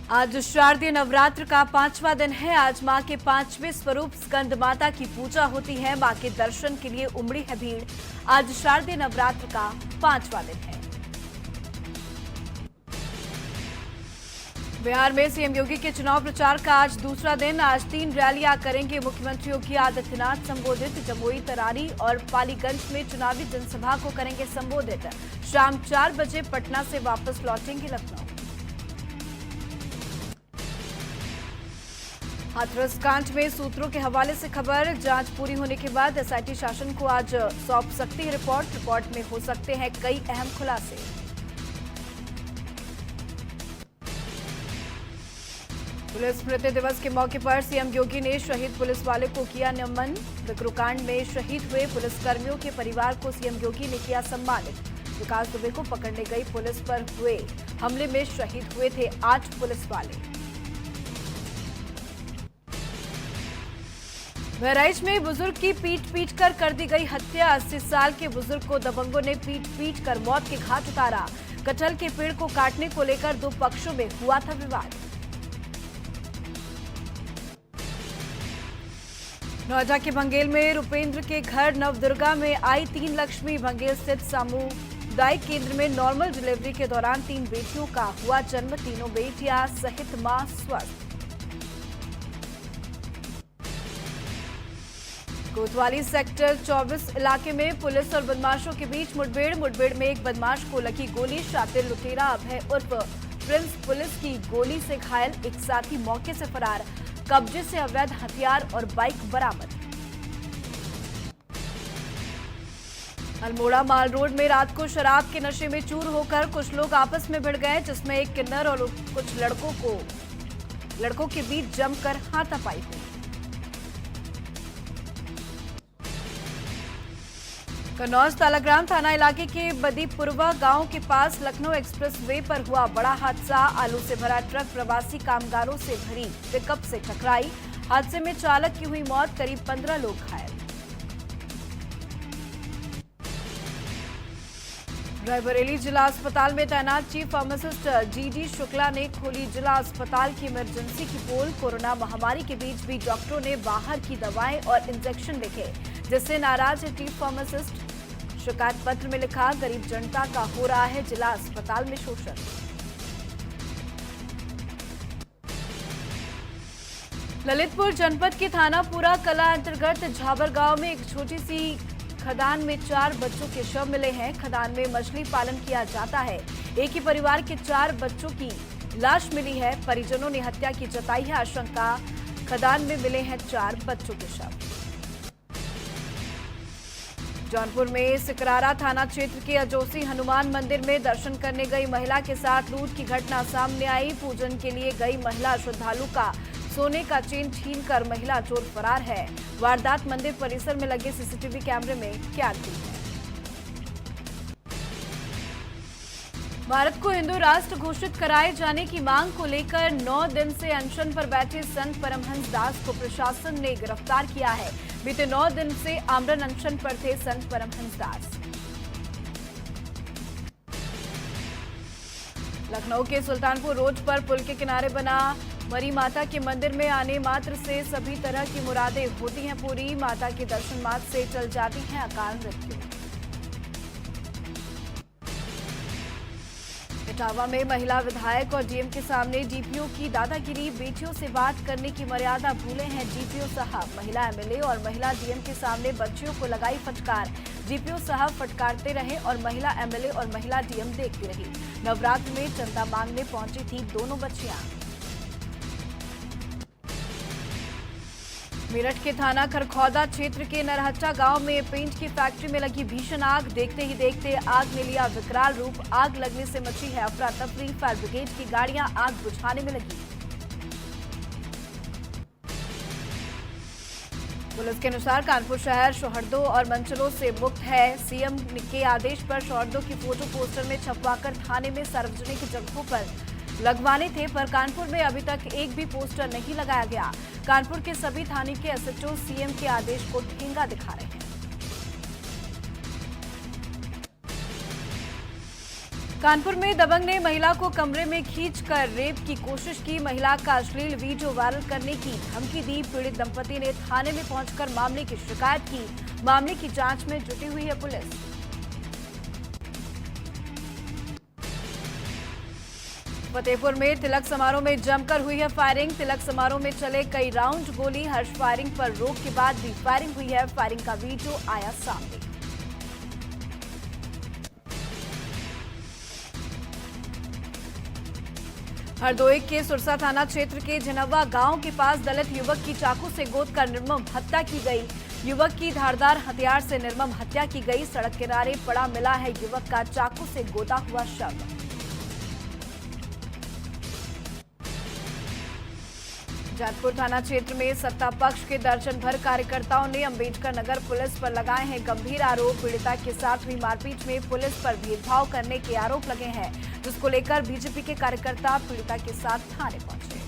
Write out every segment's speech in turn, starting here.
आज शारदीय नवरात्र का 5वां दिन है। आज मां के 5वें स्वरूप स्कंद माता की पूजा होती है। मां के दर्शन के लिए उमड़ी है भीड़। आज शारदीय नवरात्र का 5वां दिन है। बिहार में सीएम योगी के चुनाव प्रचार का आज दूसरा दिन। आज 3 रैलियां करेंगे मुख्यमंत्री योगी आदित्यनाथ संबोधित। जमुई, तरारी और पालीगंज में चुनावी जनसभा को करेंगे संबोधित। शाम 4 बजे पटना से वापस लौटेंगे लखनऊ। हाथरस कांड में सूत्रों के हवाले से खबर। जांच पूरी होने के बाद एसआईटी शासन को आज सौंप सकती है रिपोर्ट। रिपोर्ट में हो सकते हैं कई अहम खुलासे। पुलिस स्मृति दिवस के मौके पर सीएम योगी ने शहीद पुलिस वाले को किया नमन। विक्रोकांड में शहीद हुए पुलिसकर्मियों के परिवार को सीएम योगी ने किया सम्मानित। विकास दुबे को पकड़ने गई पुलिस पर हुए हमले में शहीद हुए थे 8 पुलिस वाले। बहराइच में बुजुर्ग की पीट कर दी गई हत्या। 80 साल के बुजुर्ग को दबंगों ने पीट कर मौत के घाट उतारा। कटहल के पेड़ को काटने को लेकर 2 पक्षों में हुआ था विवाद। नोएडा के बंगेल में रुपेंद्र के घर नवदुर्गा में आई 3 लक्ष्मी। बंगेल स्थित सामुदायिक केंद्र में नॉर्मल डिलीवरी के दौरान 3 बेटियों का हुआ जन्म। तीनों बेटियां सहित मां स्वस्थ। कोतवाली सेक्टर 24 इलाके में पुलिस और बदमाशों के बीच मुठभेड़ में एक बदमाश को लगी गोली। शातिर लुटेरा अभय उर्फ प्रिंस पुलिस की गोली से घायल। एक साथी मौके से फरार। कब्जे से अवैध हथियार और बाइक बरामद। अल्मोड़ा माल रोड में रात को शराब के नशे में चूर होकर कुछ लोग आपस में भिड़ गए, जिसमें एक किन्नर और कुछ लड़कों के बीच जमकर हाथापाई हुई। कन्नौज तालाग्राम थाना इलाके के बदीपुरवा गांव के पास लखनऊ एक्सप्रेस वे पर हुआ बड़ा हादसा। आलू से भरा ट्रक प्रवासी कामगारों से भरी पिकअप से टकराई। हादसे में चालक की हुई मौत। करीब 15 लोग घायल। रायबरेली जिला अस्पताल में तैनात चीफ फार्मासिस्ट जीडी शुक्ला ने खोली जिला अस्पताल की इमरजेंसी की पोल। कोरोना महामारी के बीच भी डॉक्टरों ने बाहर की दवाएं और इंजेक्शन लिखे, जिससे नाराज है चीफ फार्मासिस्ट। शिकायत पत्र में लिखा, गरीब जनता का हो रहा है जिला अस्पताल में शोषण। ललितपुर जनपद के थाना पूरा कला अंतर्गत झाबर गांव में एक छोटी सी खदान में 4 बच्चों के शव मिले हैं। खदान में मछली पालन किया जाता है। एक ही परिवार के 4 बच्चों की लाश मिली है। परिजनों ने हत्या की जताई है आशंका। खदान में मिले हैं 4 बच्चों के शव। जौनपुर में सिकरारा थाना क्षेत्र के अजोसी हनुमान मंदिर में दर्शन करने गई महिला के साथ लूट की घटना सामने आई। पूजन के लिए गई महिला श्रद्धालु का सोने का चेन छीनकर महिला चोर फरार है। वारदात मंदिर परिसर में लगे सीसीटीवी कैमरे में कैद हुई है। भारत को हिंदू राष्ट्र घोषित कराए जाने की मांग को लेकर 9 दिन से अनशन पर बैठे संत परमहंस दास को प्रशासन ने गिरफ्तार किया है। बीते 9 दिन से आमरण अनशन पर थे संत परमहंस दास। लखनऊ के सुल्तानपुर रोड पर पुल के किनारे बना मरी माता के मंदिर में आने मात्र से सभी तरह की मुरादें होती हैं पूरी। माता के दर्शन मात्र से चल जाती हैं अकाल मृत्यु। इटावा में महिला विधायक और डीएम के सामने डीपीओ की दादागिरी। बेटियों से बात करने की मर्यादा भूले हैं डीपीओ साहब। महिला एमएलए और महिला डीएम के सामने बच्चियों को लगाई फटकार। डीपीओ साहब फटकारते रहे और महिला एमएलए और महिला डीएम देखती रही। नवरात्र में चंदा मांगने पहुंची थी दोनों बच्चियां। मेरठ के थाना खरखौदा क्षेत्र के नरहट्टा गांव में पेंट की फैक्ट्री में लगी भीषण आग। देखते ही देखते आग ने लिया विकराल रूप। आग लगने से मची है अफरा तफरी। फायर ब्रिगेड की गाड़ियां आग बुझाने में लगी। पुलिस के अनुसार कानपुर शहर शौहर्दों और मंचलों से मुक्त है। सीएम के आदेश पर शौहर्दों की फोटो पोस्टर में छपवाकर थाने में सार्वजनिक जगहों पर लगवाने थे, पर कानपुर में अभी तक एक भी पोस्टर नहीं लगाया गया। कानपुर के सभी थाने के एसएचओ सीएम के आदेश को ठेंगा दिखा रहे हैं। कानपुर में दबंग ने महिला को कमरे में खींचकर रेप की कोशिश की। महिला का अश्लील वीडियो वायरल करने की धमकी दी। पीड़ित दंपति ने थाने में पहुंचकर मामले की शिकायत की। मामले की जांच में जुटी हुई है पुलिस। फतेहपुर में तिलक समारोह में जमकर हुई है फायरिंग। तिलक समारोह में चले कई राउंड गोली। हर्ष फायरिंग पर रोक के बाद भी फायरिंग हुई है। फायरिंग का वीडियो आया सामने। हरदोई के सुरसा थाना क्षेत्र के झनवा गांव के पास दलित युवक की चाकू से गोद कर निर्मम हत्या की गई। युवक की धारदार हथियार से निर्मम हत्या की गई। सड़क किनारे पड़ा मिला है युवक का चाकू से गोदा हुआ शव। जैतपुर थाना क्षेत्र में सत्ता पक्ष के दर्जन भर कार्यकर्ताओं ने अंबेडकर नगर पुलिस पर लगाए हैं गंभीर आरोप। पीड़िता के साथ हुई मारपीट में पुलिस पर भेदभाव करने के आरोप लगे हैं, जिसको लेकर बीजेपी के कार्यकर्ता पीड़िता के साथ थाने पहुंचे।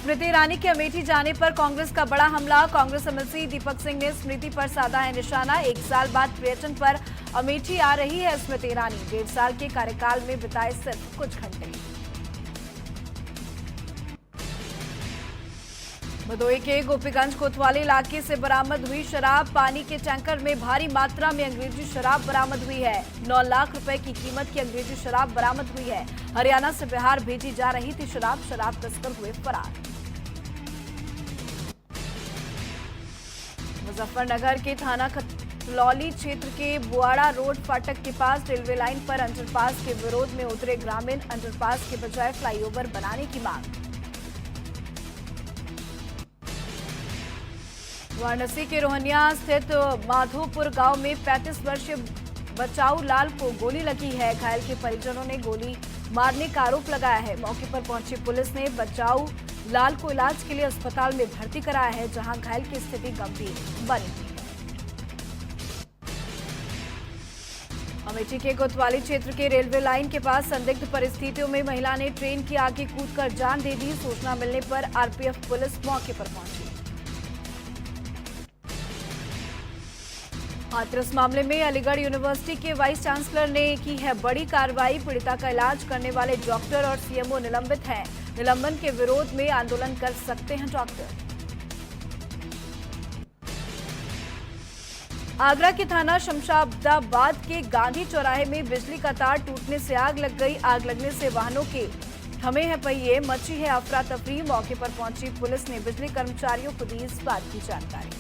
स्मृति ईरानी के अमेठी जाने पर कांग्रेस का बड़ा हमला। कांग्रेस एमएलसी दीपक सिंह ने स्मृति पर साधा है निशाना। 1 साल बाद पर्यटन पर अमेठी आ रही है स्मृति ईरानी। 1.5 साल के कार्यकाल में बिताए सिर्फ कुछ घंटे। भदोही के गोपीगंज कोतवाली इलाके से बरामद हुई शराब। पानी के टैंकर में भारी मात्रा में अंग्रेजी शराब बरामद हुई है। 9 लाख रुपए की कीमत की अंग्रेजी शराब बरामद हुई है। हरियाणा से बिहार भेजी जा रही थी शराब। शराब तस्कर हुए फरार। मुजफ्फरनगर के थाना खतलौली क्षेत्र के बुआड़ा रोड फाटक के पास रेलवे लाइन पर अंडरपास के विरोध में उतरे ग्रामीण। अंडरपास के बजाय फ्लाईओवर बनाने की मांग। वाराणसी के रोहनिया स्थित माधोपुर गांव में 35 वर्षीय बचाऊ लाल को गोली लगी है। घायल के परिजनों ने गोली मारने का आरोप लगाया है। मौके पर पहुंची पुलिस ने बचाऊ लाल को इलाज के लिए अस्पताल में भर्ती कराया है, जहां घायल की स्थिति गंभीर बनी हुई है। अमेठी के कोतवाली क्षेत्र के रेलवे लाइन के पास संदिग्ध परिस्थितियों में महिला ने ट्रेन के आगे कूदकर जान दे दी। सूचना मिलने पर आरपीएफ पुलिस मौके पर पहुंची। हाथरस मामले में अलीगढ़ यूनिवर्सिटी के वाइस चांसलर ने की है बड़ी कार्रवाई। पीड़िता का इलाज करने वाले डॉक्टर और सीएमओ निलंबित हैं। निलंबन के विरोध में आंदोलन कर सकते हैं डॉक्टर। आगरा के थाना शमशाबाद के गांधी चौराहे में बिजली का तार टूटने से आग लग गई। आग लगने से वाहनों के थमे हैं पहिए। मची है अफरा तफरी। मौके पर पहुंची पुलिस ने बिजली कर्मचारियों को दी इस बात की जानकारी।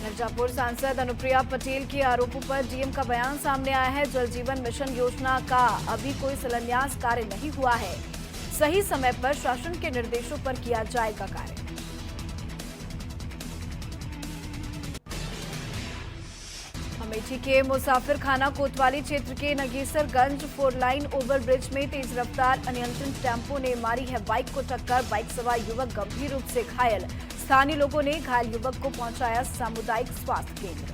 मिर्जापुर सांसद अनुप्रिया पटेल के आरोपों पर डीएम का बयान सामने आया है। जल जीवन मिशन योजना का अभी कोई शिलान्यास कार्य नहीं हुआ है। सही समय पर शासन के निर्देशों पर किया जाएगा कार्य। अमेठी के मुसाफिर खाना कोतवाली क्षेत्र के नगेसरगंज 4 लाइन ओवरब्रिज में तेज रफ्तार अनियंत्रित टेम्पो ने मारी है बाइक को टक्कर। बाइक सवार युवक गंभीर रूप से घायल। स्थानीय लोगों ने घायल युवक को पहुंचाया सामुदायिक स्वास्थ्य केंद्र।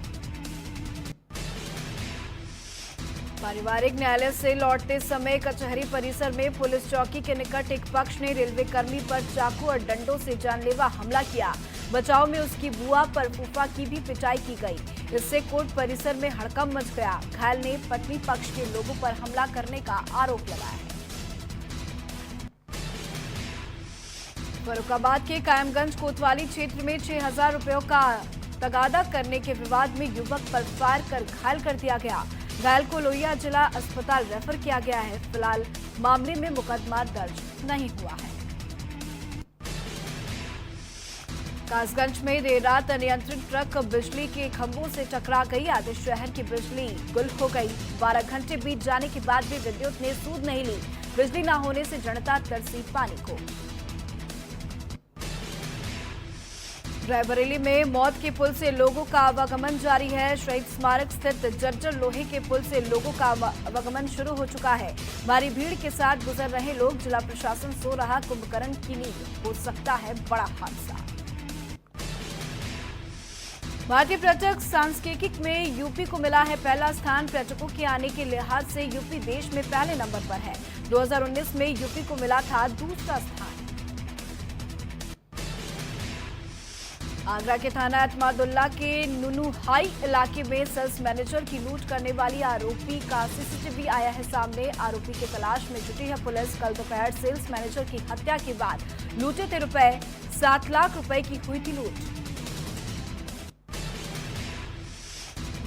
पारिवारिक न्यायालय से लौटते समय कचहरी परिसर में पुलिस चौकी के निकट एक पक्ष ने रेलवे कर्मी पर चाकू और डंडों से जानलेवा हमला किया। बचाव में उसकी बुआ पर फूफा की भी पिटाई की गई। इससे कोर्ट परिसर में हड़कंप मच गया। घायल ने पत्नी पक्ष के लोगों पर हमला करने का आरोप लगाया है। फर्रुखाबाद के कायमगंज कोतवाली क्षेत्र में 6,000 रुपयों का तगादा करने के विवाद में युवक पर फायर कर घायल कर दिया गया। घायल को लोहिया जिला अस्पताल रेफर किया गया है। फिलहाल मामले में मुकदमा दर्ज नहीं हुआ है। कासगंज में देर रात अनियंत्रित ट्रक बिजली के खंभों से टकरा गई। आधे शहर की बिजली गुल हो गई। 12 घंटे बीत जाने के बाद भी विद्युत ने सूद नहीं ली। बिजली न होने से जनता तरसी पानी को। रायबरेली में मौत के पुल से लोगों का आवागमन जारी है। शहीद स्मारक स्थित जर्जर लोहे के पुल से लोगों का आवागमन शुरू हो चुका है। भारी भीड़ के साथ गुजर रहे लोग। जिला प्रशासन सो रहा कुंभकर्ण की नींद। हो सकता है बड़ा हादसा। भारतीय पर्यटक सांस्कृतिक में यूपी को मिला है पहला स्थान। पर्यटकों के आने के लिहाज से यूपी देश में पहले नंबर पर है। 2019 में यूपी को मिला था दूसरा स्थान। आगरा के थाना एतमादुल्ला के नुनू हाई इलाके में सेल्स मैनेजर की लूट करने वाली आरोपी का सीसीटीवी आया है सामने। आरोपी की तलाश में जुटी है पुलिस। कल दोपहर सेल्स मैनेजर की हत्या के बाद लूटे थे रुपए 7 लाख रुपए की हुई थी लूट।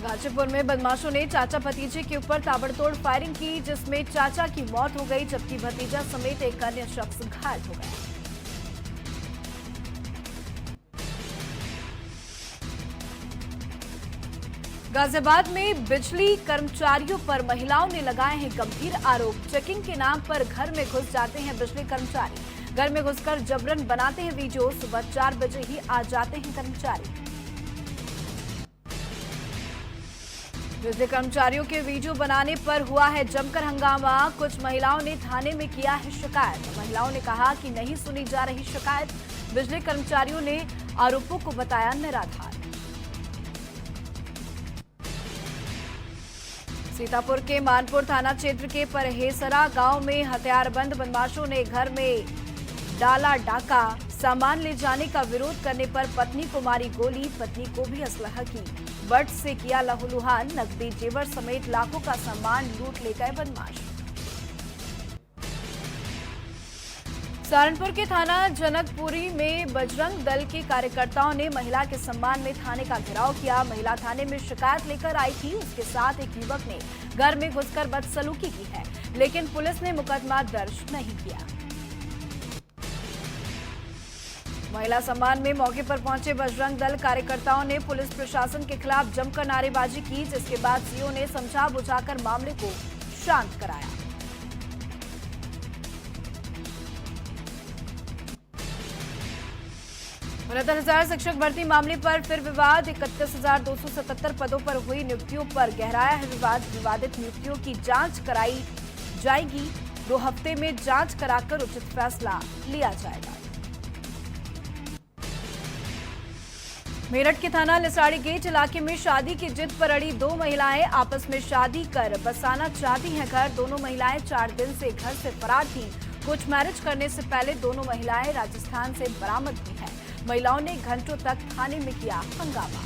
गाजीपुर में बदमाशों ने चाचा भतीजे के ऊपर ताबड़तोड़ फायरिंग की, जिसमें चाचा की मौत हो गई जबकि भतीजा समेत एक अन्य शख्स घायल हो गया। गाजियाबाद में बिजली कर्मचारियों पर महिलाओं ने लगाए हैं गंभीर आरोप। चेकिंग के नाम पर घर में घुस जाते हैं बिजली कर्मचारी। घर में घुसकर जबरन बनाते हैं वीडियो। सुबह 4 बजे ही आ जाते हैं कर्मचारी। बिजली कर्मचारियों के वीडियो बनाने पर हुआ है जमकर हंगामा। कुछ महिलाओं ने थाने में किया है शिकायत। महिलाओं ने कहा कि नहीं सुनी जा रही शिकायत। बिजली कर्मचारियों ने आरोपों को बताया निराधार। सीतापुर के मानपुर थाना क्षेत्र के परहेसरा गांव में हथियारबंद बदमाशों ने घर में डाला डाका। सामान ले जाने का विरोध करने पर पत्नी को मारी गोली। पत्नी को भी असलहा की बट से किया लहूलुहान। नकदी जेवर समेत लाखों का सामान लूट ले गए बदमाश। सहारनपुर के थाना जनकपुरी में बजरंग दल के कार्यकर्ताओं ने महिला के सम्मान में थाने का घेराव किया। महिला थाने में शिकायत लेकर आई थी। उसके साथ एक युवक ने घर में घुसकर बदसलूकी की है, लेकिन पुलिस ने मुकदमा दर्ज नहीं किया। महिला सम्मान में मौके पर पहुंचे बजरंग दल कार्यकर्ताओं ने पुलिस प्रशासन के खिलाफ जमकर नारेबाजी की, जिसके बाद सीओ ने समझा बुझाकर मामले को शांत कराया। 69,000 शिक्षक भर्ती मामले पर फिर विवाद। 31,277 पदों पर हुई नियुक्तियों पर गहराया है विवाद। विवादित नियुक्तियों की जांच कराई जाएगी। 2 हफ्ते में जांच कराकर उचित फैसला लिया जाएगा। मेरठ के थाना लिसाड़ी गेट इलाके में शादी की जिद पर अड़ी 2 महिलाएं आपस में शादी कर बसाना चाहती हैं घर। दोनों महिलाएं 4 दिन से घर से फरार थीं। कुछ मैरिज करने से पहले दोनों महिलाएं राजस्थान से बरामद हुई हैं। महिलाओं ने घंटों तक थाने में किया हंगामा।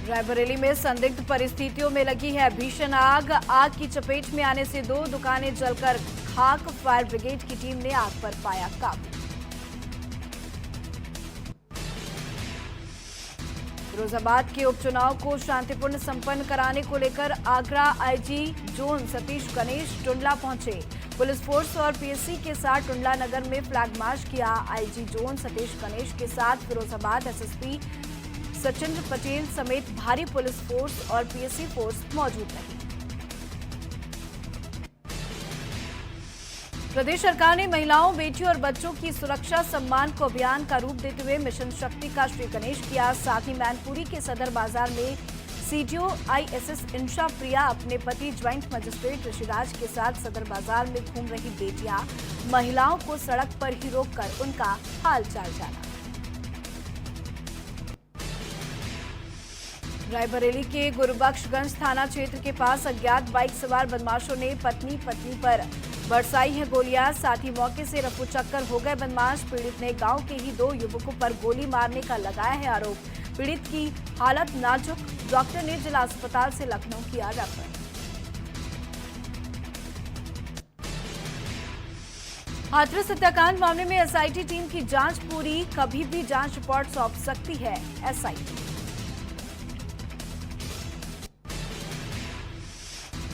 रायबरेली में संदिग्ध परिस्थितियों में लगी है भीषण आग। आग की चपेट में आने से 2 दुकानें जलकर खाक। फायर ब्रिगेड की टीम ने आग पर पाया काबू। फिरोजाबाद के उपचुनाव को शांतिपूर्ण संपन्न कराने को लेकर आगरा आईजी जोन सतीश गणेश टुंडला पहुंचे। पुलिस फोर्स और पीएससी के साथ टुंडला नगर में फ्लैग मार्च किया। आईजी जोन सतीश गणेश के साथ फिरोजाबाद एसएसपी सचिंद्र पटेल समेत भारी पुलिस फोर्स और पीएससी फोर्स मौजूद रही। प्रदेश सरकार ने महिलाओं, बेटियों और बच्चों की सुरक्षा सम्मान को अभियान का रूप देते हुए मिशन शक्ति का श्री गणेश किया। साथ ही मैनपुरी के सदर बाजार में सीटीओ आईएसएस इंशा प्रिया अपने पति ज्वाइंट मजिस्ट्रेट ऋषिराज के साथ सदर बाजार में घूम रही बेटियां, महिलाओं को सड़क पर ही रोककर उनका हाल चाल जाना। रायबरेली के गुरुबख्शगंज थाना क्षेत्र के पास अज्ञात बाइक सवार बदमाशों ने पत्नी पर बरसाई है गोलियां। साथ ही मौके से रफू चक्कर हो गए बदमाश। पीड़ित ने गांव के ही 2 युवकों पर गोली मारने का लगाया है आरोप। पीड़ित की हालत नाजुक। डॉक्टर ने जिला अस्पताल से लखनऊ किया रेफर। हाथरस हत्याकांड मामले में एसआईटी टीम की जांच पूरी। कभी भी जांच रिपोर्ट सौंप सकती है एसआईटी।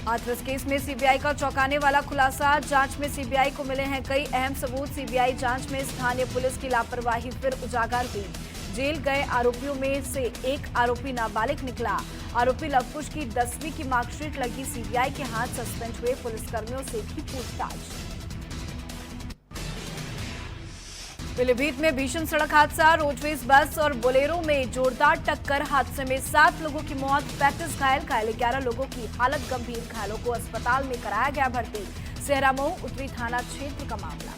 हाथरस केस में सीबीआई का चौंकाने वाला खुलासा। जांच में सीबीआई को मिले हैं कई अहम सबूत। सीबीआई जांच में स्थानीय पुलिस की लापरवाही फिर उजागर हुई। जेल गए आरोपियों में से एक आरोपी नाबालिग निकला। आरोपी लवकुश की 10वीं की मार्कशीट लगी सीबीआई के हाथ। सस्पेंड हुए पुलिसकर्मियों से भी पूछताछ। पीलीभीत में भीषण सड़क हादसा। रोडवेज बस और बोलेरो में जोरदार टक्कर। हादसे में 7 लोगों की मौत, 35 घायल। 11 लोगों की हालत गंभीर। घायलों को अस्पताल में कराया गया भर्ती। सेहरामऊ उत्तरी थाना क्षेत्र का मामला।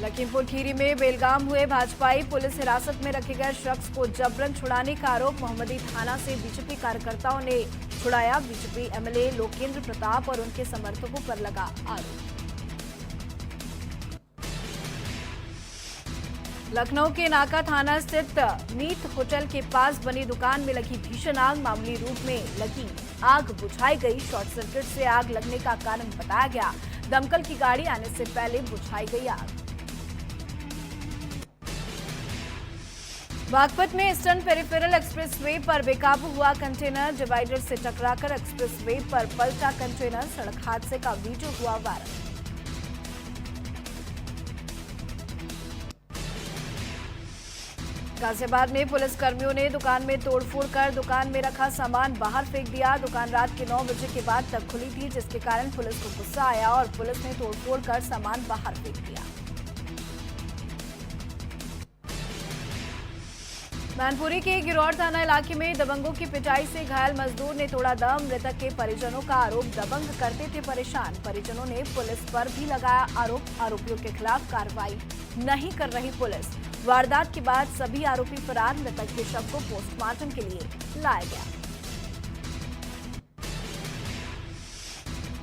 लखीमपुर खीरी में बेलगाम हुए भाजपाई। पुलिस हिरासत में रखे गए शख्स को जबरन छुड़ाने का आरोप। मोहम्मदी थाना से बीजेपी कार्यकर्ताओं ने छुड़ाया। बीजेपी एमएलए लोकेंद्र प्रताप और उनके समर्थकों पर लगा आरोप। लखनऊ के नाका थाना स्थित मीत होटल के पास बनी दुकान में लगी भीषण आग। मामूली रूप में लगी आग बुझाई गई। शॉर्ट सर्किट से आग लगने का कारण बताया गया। दमकल की गाड़ी आने से पहले बुझाई गई आग। बागपत में ईस्टर्न पेरिफेरल एक्सप्रेसवे पर बेकाबू हुआ कंटेनर। डिवाइडर से टकराकर एक्सप्रेसवे पर पलटा कंटेनर। सड़क हादसे का वीडियो हुआ वायरल। गाजियाबाद में पुलिस कर्मियों ने दुकान में तोड़फोड़ कर दुकान में रखा सामान बाहर फेंक दिया। दुकान रात के 9 बजे के बाद तक खुली थी, जिसके कारण पुलिस को गुस्सा आया और पुलिस ने तोड़फोड़ कर सामान बाहर फेंक दिया। मैनपुरी के गिरौर थाना इलाके में दबंगों की पिटाई से घायल मजदूर ने तोड़ा दम। मृतक के परिजनों का आरोप दबंग करते थे परेशान। परिजनों ने पुलिस पर भी लगाया आरोप। आरोपियों के खिलाफ कार्रवाई नहीं कर रही पुलिस। वारदात के बाद सभी आरोपी फरार। मृतक के शव को पोस्टमार्टम के लिए लाया गया।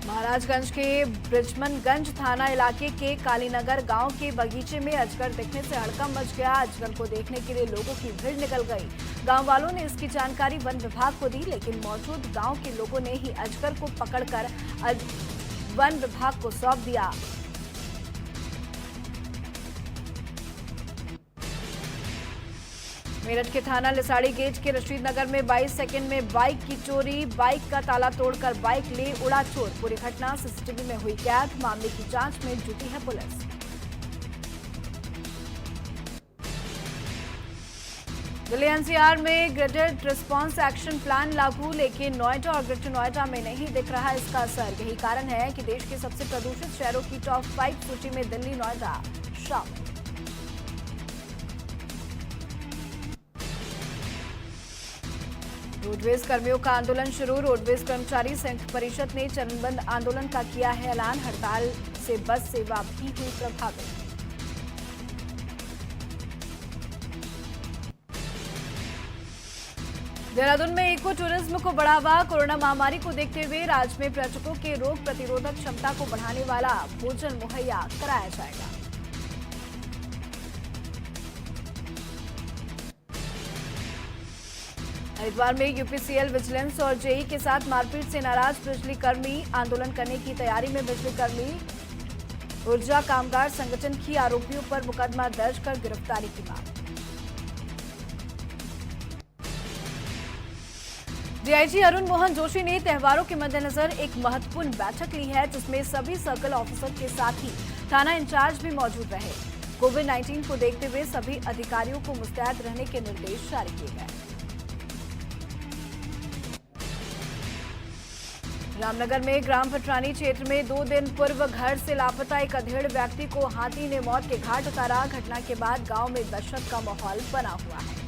महाराजगंज के ब्रिजमनगंज थाना इलाके के कालीनगर गांव के बगीचे में अजगर दिखने से हड़कंप मच गया। अजगर को देखने के लिए लोगों की भीड़ निकल गई। गांव वालों ने इसकी जानकारी वन विभाग को दी, लेकिन मौजूद गांव के लोगों ने ही अजगर को पकड़कर वन विभाग को सौंप दिया। मेरठ के थाना लिसाड़ी गेज के रशीद नगर में 22 सेकंड में बाइक की चोरी। बाइक का ताला तोड़कर बाइक ले उड़ा चोर। पूरी घटना सीसीटीवी में हुई कैद। मामले की जांच में जुटी है पुलिस। दिल्ली एनसीआर में ग्रेडेड रिस्पांस एक्शन प्लान लागू, लेकिन नोएडा और ग्रेटर नोएडा में नहीं दिख रहा इसका असर। यही कारण है कि देश के सबसे प्रदूषित शहरों की टॉप 5 सूची में दिल्ली नोएडा शामिल। रोडवेज कर्मियों का आंदोलन शुरू। रोडवेज कर्मचारी संयुक्त परिषद ने चरणबद्ध आंदोलन का किया है ऐलान। हड़ताल से बस सेवा भी हुई प्रभावित। देहरादून में इको टूरिज्म को बढ़ावा। कोरोना महामारी को देखते हुए राज्य में पर्यटकों के रोग प्रतिरोधक क्षमता को बढ़ाने वाला भोजन मुहैया कराया जाएगा। हरिद्वार में यूपीसीएल विजिलेंस और जेई के साथ मारपीट से नाराज बिजली कर्मी। आंदोलन करने की तैयारी में बिजली कर्मी। ऊर्जा कामगार संगठन की आरोपियों पर मुकदमा दर्ज कर गिरफ्तारी की मांग। डीआईजी अरुण मोहन जोशी ने त्योहारों के मद्देनजर एक महत्वपूर्ण बैठक ली है, जिसमें सभी सर्कल ऑफिसर के साथ ही थाना इंचार्ज भी मौजूद रहे। कोविड-19 को देखते हुए सभी अधिकारियों को मुस्तैद रहने के निर्देश जारी किए गए। रामनगर में ग्राम पटरानी क्षेत्र में 2 दिन पूर्व घर से लापता एक अधेड़ व्यक्ति को हाथी ने मौत के घाट उतारा। घटना के बाद गांव में दहशत का माहौल बना हुआ है।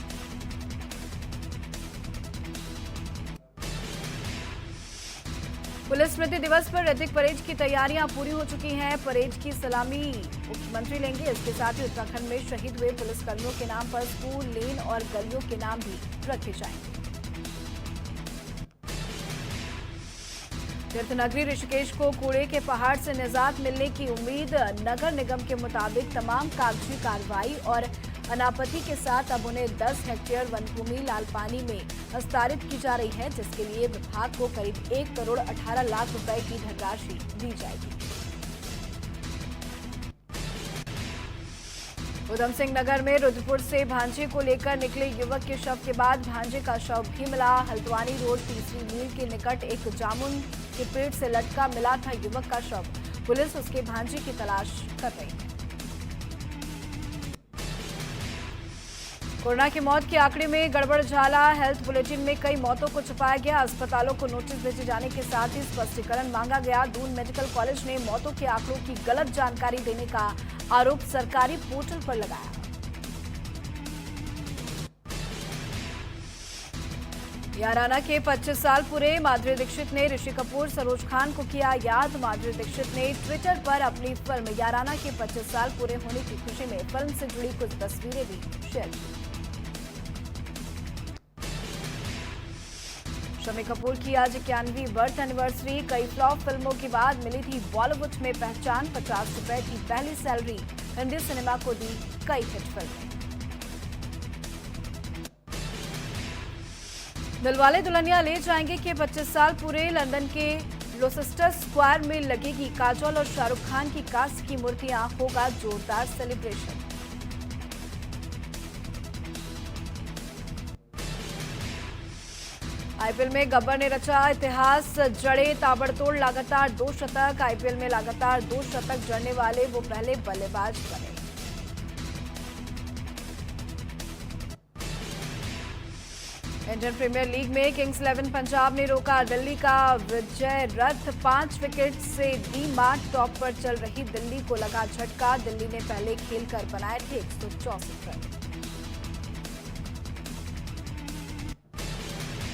पुलिस स्मृति दिवस पर रैतिक परेड की तैयारियां पूरी हो चुकी हैं। परेड की सलामी मुख्यमंत्री लेंगे। इसके साथ ही उत्तराखंड में शहीद हुए पुलिसकर्मियों के नाम पर स्कूल, लेन और गलियों के नाम भी रखे जाएंगे। तीर्थनगरी ऋषिकेश को कूड़े के पहाड़ से निजात मिलने की उम्मीद। नगर निगम के मुताबिक तमाम कागजी कार्रवाई और अनापत्ति के साथ अब उन्हें 10 हेक्टेयर वनभूमि लालपानी में हस्तांतरित की जा रही है, जिसके लिए विभाग को करीब 1 करोड़ 18 लाख रुपए की धनराशि दी जाएगी। उधम सिंह नगर में रुद्रपुर से भांजे को लेकर निकले युवक के शव के बाद भांजे का शव भी मिला। हल्द्वानी रोड तीसरी मील के निकट एक जामुन के पेड़ से लटका मिला था युवक का शव। पुलिस उसके भांजे की तलाश कर रही है। कोरोना की मौत के आंकड़े में गड़बड़ झाला। हेल्थ बुलेटिन में कई मौतों को छुपाया गया। अस्पतालों को नोटिस भेजे जाने के साथ ही स्पष्टीकरण मांगा गया। दून मेडिकल कॉलेज ने मौतों के आंकड़ों की गलत जानकारी देने का आरोप सरकारी पोर्टल पर लगाया। याराना के 25 साल पूरे। माधुरी दीक्षित ने ऋषि कपूर, सरोज खान को किया याद। माधुरी दीक्षित ने ट्विटर पर अपनी फिल्म याराना के 25 साल पूरे होने की खुशी में फिल्म से जुड़ी कुछ तस्वीरें भी शेयर की। शम्मी कपूर की आज 91वीं बर्थ एनिवर्सरी। कई फ्लॉप फिल्मों के बाद मिली थी बॉलीवुड में पहचान। 50 रुपए की पहली सैलरी हिंदी सिनेमा को दी कई हिट फिल्में। दिलवाले दुल्हनिया ले जाएंगे के 25 साल पूरे। लंदन के लोसेस्टर स्क्वायर में लगेगी काजोल और शाहरुख खान की कास्ट की मूर्तियां, होगा जोरदार सेलिब्रेशन। आईपीएल में गब्बर ने रचा इतिहास, जड़े ताबड़तोड़ लगातार 2 शतक। आईपीएल में लगातार 2 शतक जड़ने वाले वो पहले बल्लेबाज बने। इंडियन प्रीमियर लीग में किंग्स 11 पंजाब ने रोका दिल्ली का विजय रथ। 5 विकेट से दी मात। टॉप पर चल रही दिल्ली को लगा झटका। दिल्ली ने पहले खेलकर बनाए थे 164 रन।